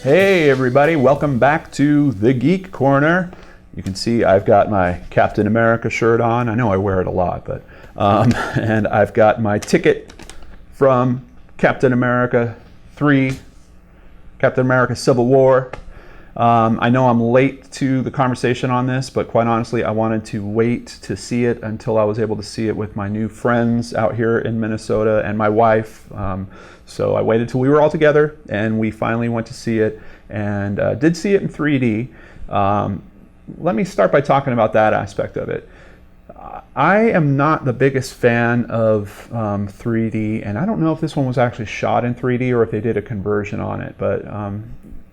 Hey everybody, welcome back to the Geek Corner. You can see I've got my Captain America shirt on. I know I wear it a lot, but and I've got my ticket from Captain America 3, Captain America Civil War. I know I'm late to the conversation on this, but quite honestly, I wanted to wait to see it until I was able to see it with my new friends out here in Minnesota and my wife. So I waited till we were all together, and we finally went to see it, and did see it in 3D. Let me start by talking about that aspect of it. I am not the biggest fan of 3D, and I don't know if this one was actually shot in 3D or if they did a conversion on it, but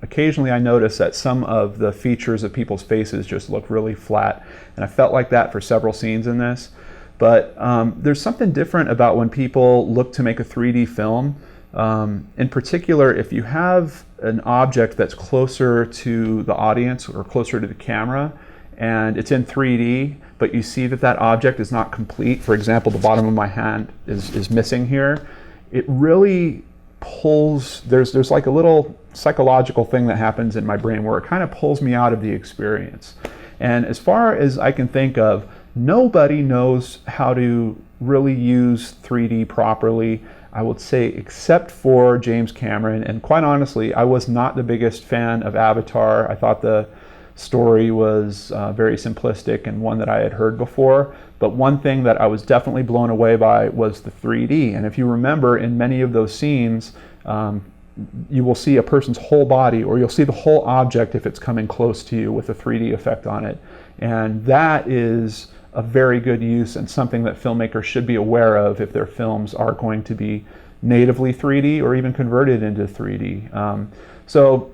occasionally I notice that some of the features of people's faces just look really flat, and I felt like that for several scenes in this. But there's something different about when people look to make a 3D film. In particular, if you have an object that's closer to the audience or closer to the camera and it's in 3D, but you see that that object is not complete, for example, the bottom of my hand is missing here, it really pulls, there's like a little psychological thing that happens in my brain where it kind of pulls me out of the experience. And as far as I can think of, nobody knows how to really use 3D properly, I would say, except for James Cameron. And quite honestly, I was not the biggest fan of Avatar. I thought the story was very simplistic and one that I had heard before. But one thing that I was definitely blown away by was the 3D. And if you remember, in many of those scenes, you will see a person's whole body, or you'll see the whole object if it's coming close to you with a 3D effect on it. And that is a very good use and something that filmmakers should be aware of if their films are going to be natively 3D or even converted into 3D. So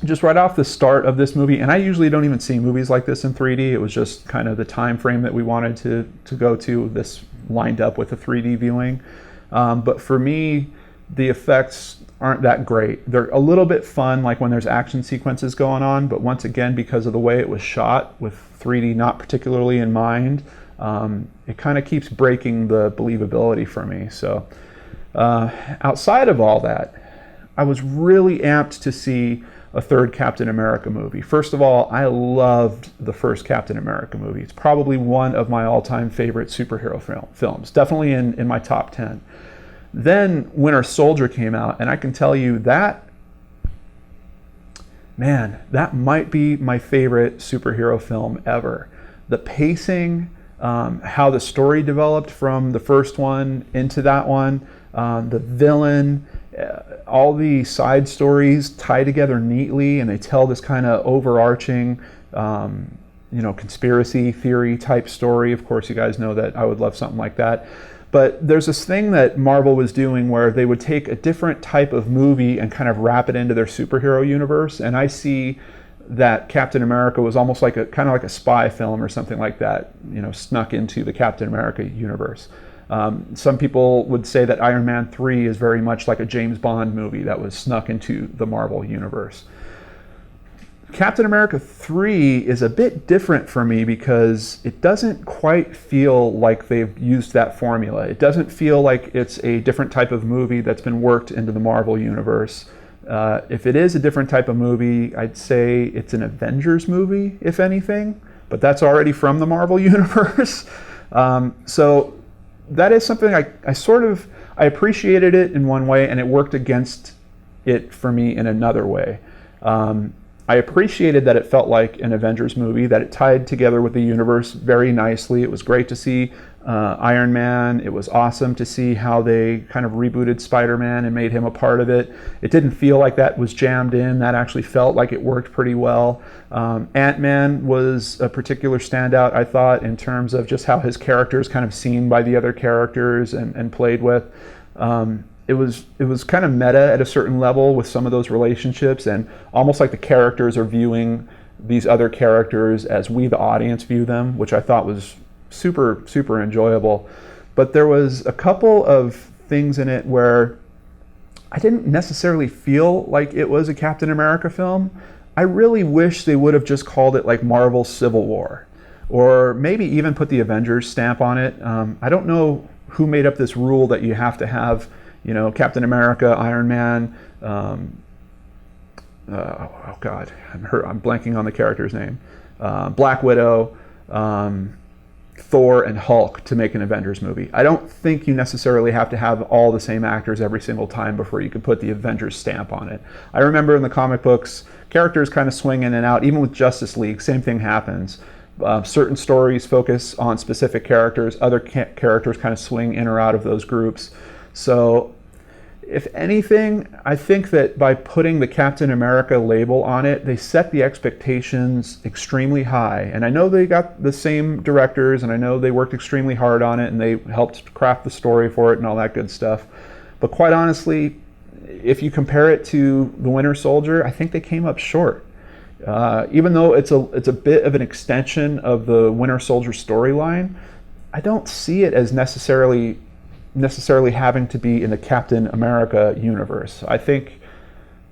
just right off the start of this movie, and I usually don't even see movies like this in 3D, it was just kind of the time frame that we wanted to go to. This lined up with a 3D viewing. But for me, the effects aren't that great. They're a little bit fun, like when there's action sequences going on, but once again, because of the way it was shot with 3D not particularly in mind, it kind of keeps breaking the believability for me. So outside of all that, I was really amped to see a third Captain America movie. First of all, I loved the first Captain America movie. It's probably one of my all-time favorite superhero films, definitely in my top 10. Then Winter Soldier came out, and I can tell you that, man, that might be my favorite superhero film ever. The pacing, how the story developed from the first one into that one, the villain, all the side stories tie together neatly, and they tell this kind of overarching, conspiracy theory type story. Of course, you guys know that I would love something like that. But there's this thing that Marvel was doing where they would take a different type of movie and kind of wrap it into their superhero universe. And I see that Captain America was almost like kind of like a spy film or something like that, snuck into the Captain America universe. Some people would say that Iron Man 3 is very much like a James Bond movie that was snuck into the Marvel universe. Captain America 3 is a bit different for me because it doesn't quite feel like they've used that formula. It doesn't feel like it's a different type of movie that's been worked into the Marvel universe. If it is a different type of movie, I'd say it's an Avengers movie, if anything, but that's already from the Marvel universe. So that is something I appreciated it in one way, and it worked against it for me in another way. I appreciated that it felt like an Avengers movie, that it tied together with the universe very nicely. It was great to see Iron Man. It was awesome to see how they kind of rebooted Spider-Man and made him a part of it. It didn't feel like that was jammed in. That actually felt like it worked pretty well. Ant-Man was a particular standout, I thought, in terms of just how his character is kind of seen by the other characters and played with. It was kind of meta at a certain level with some of those relationships, and almost like the characters are viewing these other characters as we, the audience, view them, which I thought was super, super enjoyable. But there was a couple of things in it where I didn't necessarily feel like it was a Captain America film. I really wish they would have just called it like Marvel Civil War, or maybe even put the Avengers stamp on it. I don't know who made up this rule that you have to have Captain America, Iron Man, oh God, I'm blanking on the character's name. Black Widow, Thor, and Hulk to make an Avengers movie. I don't think you necessarily have to have all the same actors every single time before you can put the Avengers stamp on it. I remember in the comic books, characters kind of swing in and out. Even with Justice League, same thing happens. Certain stories focus on specific characters. Other characters kind of swing in or out of those groups. So if anything, I think that by putting the Captain America label on it, they set the expectations extremely high. And I know they got the same directors, and I know they worked extremely hard on it, and they helped craft the story for it and all that good stuff. But quite honestly, if you compare it to The Winter Soldier, I think they came up short. Even though it's a bit of an extension of the Winter Soldier storyline, I don't see it as necessarily having to be in the Captain America universe. I think,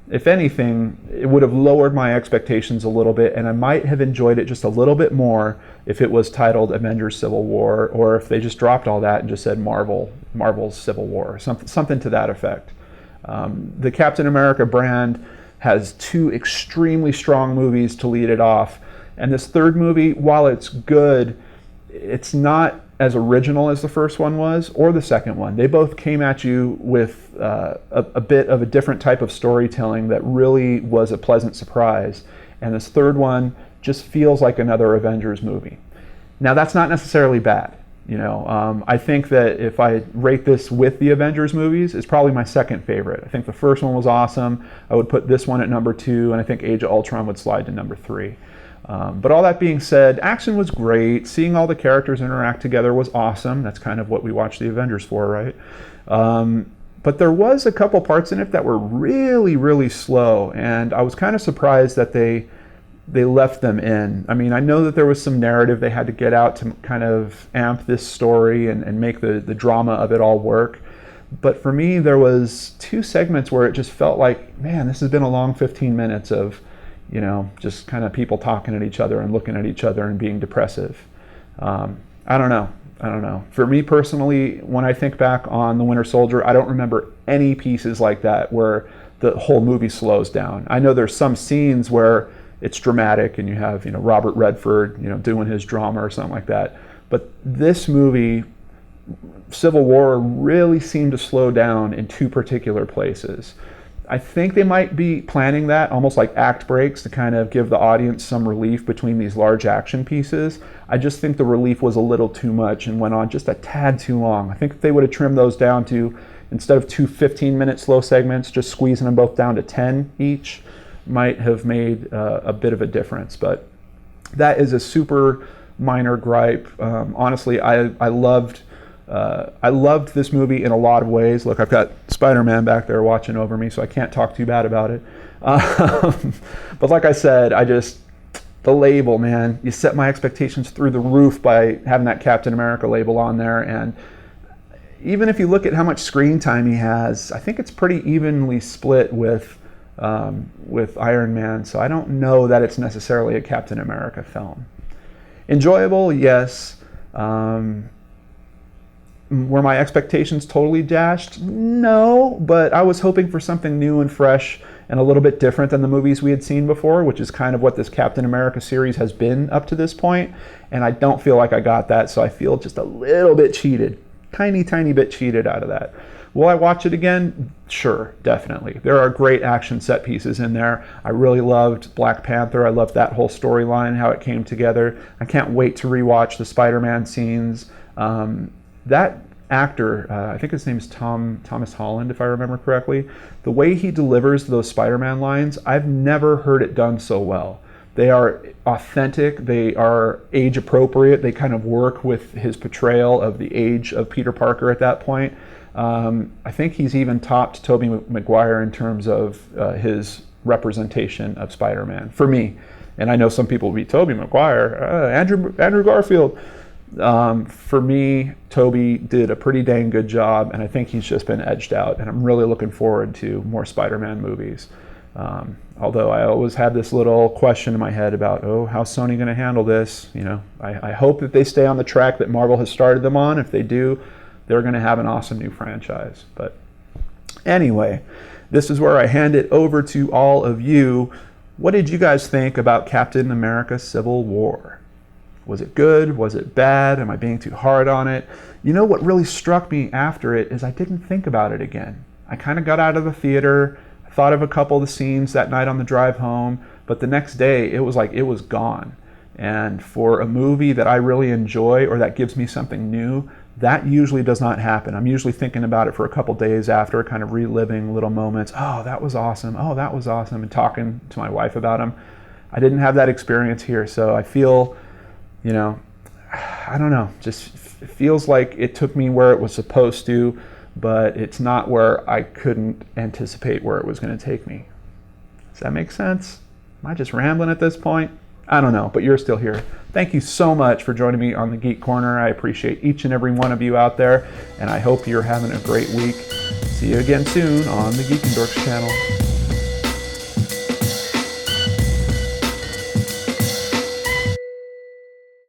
if anything, it would have lowered my expectations a little bit, and I might have enjoyed it just a little bit more if it was titled Avengers Civil War, or if they just dropped all that and just said Marvel's Civil War, something to that effect. The Captain America brand has 2 extremely strong movies to lead it off, and this third movie, while it's good, it's not as original as the first one was, or the second one. They both came at you with a bit of a different type of storytelling that really was a pleasant surprise. And this third one just feels like another Avengers movie. Now, that's not necessarily bad. I think that if I rate this with the Avengers movies, it's probably my second favorite. I think the first one was awesome. I would put this one at number 2, and I think Age of Ultron would slide to number 3. But all that being said, action was great. Seeing all the characters interact together was awesome. That's kind of what we watch the Avengers for, right? But there was a couple parts in it that were really, really slow, and I was kind of surprised that they left them in. I mean, I know that there was some narrative they had to get out to kind of amp this story and make the drama of it all work. But for me, there was 2 segments where it just felt like, man, this has been a long 15 minutes of just kind of people talking at each other and looking at each other and being depressive. I don't know. For me personally, when I think back on The Winter Soldier, I don't remember any pieces like that where the whole movie slows down. I know there's some scenes where it's dramatic and you have, Robert Redford, doing his drama or something like that. But this movie, Civil War, really seemed to slow down in 2 particular places. I think they might be planning that almost like act breaks to kind of give the audience some relief between these large action pieces. I just think the relief was a little too much and went on just a tad too long. I think if they would have trimmed those down to, instead of 2 15-minute slow segments, just squeezing them both down to 10 each, might have made a bit of a difference. But that is a super minor gripe. Honestly, I loved this movie in a lot of ways. Look, I've got Spider-Man back there watching over me, so I can't talk too bad about it. But like I said, the label, man, you set my expectations through the roof by having that Captain America label on there. And even if you look at how much screen time he has, I think it's pretty evenly split with Iron Man. So I don't know that it's necessarily a Captain America film. Enjoyable, yes. Were my expectations totally dashed? No, but I was hoping for something new and fresh and a little bit different than the movies we had seen before, which is kind of what this Captain America series has been up to this point. And I don't feel like I got that, so I feel just a little bit cheated. Tiny bit cheated out of that. Will I watch it again? Sure, definitely. There are great action set pieces in there. I really loved Black Panther. I loved that whole storyline, how it came together. I can't wait to rewatch the Spider-Man scenes. That actor, I think his name is Thomas Holland, if I remember correctly, the way he delivers those Spider-Man lines, I've never heard it done so well. They are authentic, they are age appropriate, they kind of work with his portrayal of the age of Peter Parker at that point. I think he's even topped Tobey Maguire in terms of his representation of Spider-Man, for me. And I know some people will be Tobey Maguire, Andrew Garfield. For me, Tobey did a pretty dang good job, and I think he's just been edged out, and I'm really looking forward to more Spider-Man movies. Although I always had this little question in my head about, how's Sony going to handle this? I hope that they stay on the track that Marvel has started them on. If they do, they're going to have an awesome new franchise. But anyway, this is where I hand it over to all of you. What did you guys think about Captain America Civil War? Was it good? Was it bad? Am I being too hard on it? You know what really struck me after it is I didn't think about it again. I kind of got out of the theater, I thought of a couple of the scenes that night on the drive home, but the next day it was like it was gone. And for a movie that I really enjoy or that gives me something new, that usually does not happen. I'm usually thinking about it for a couple days after, kind of reliving little moments. Oh, that was awesome. Oh, that was awesome. And talking to my wife about them. I didn't have that experience here. So I feel, you know, I don't know, just it feels like it took me where it was supposed to, but it's not where I couldn't anticipate where it was going to take me. Does that make sense? Am I just rambling at this point? I don't know, but you're still here. Thank you so much for joining me on the Geek Corner. I appreciate each and every one of you out there, and I hope you're having a great week. See you again soon on the Geek and Dorks channel.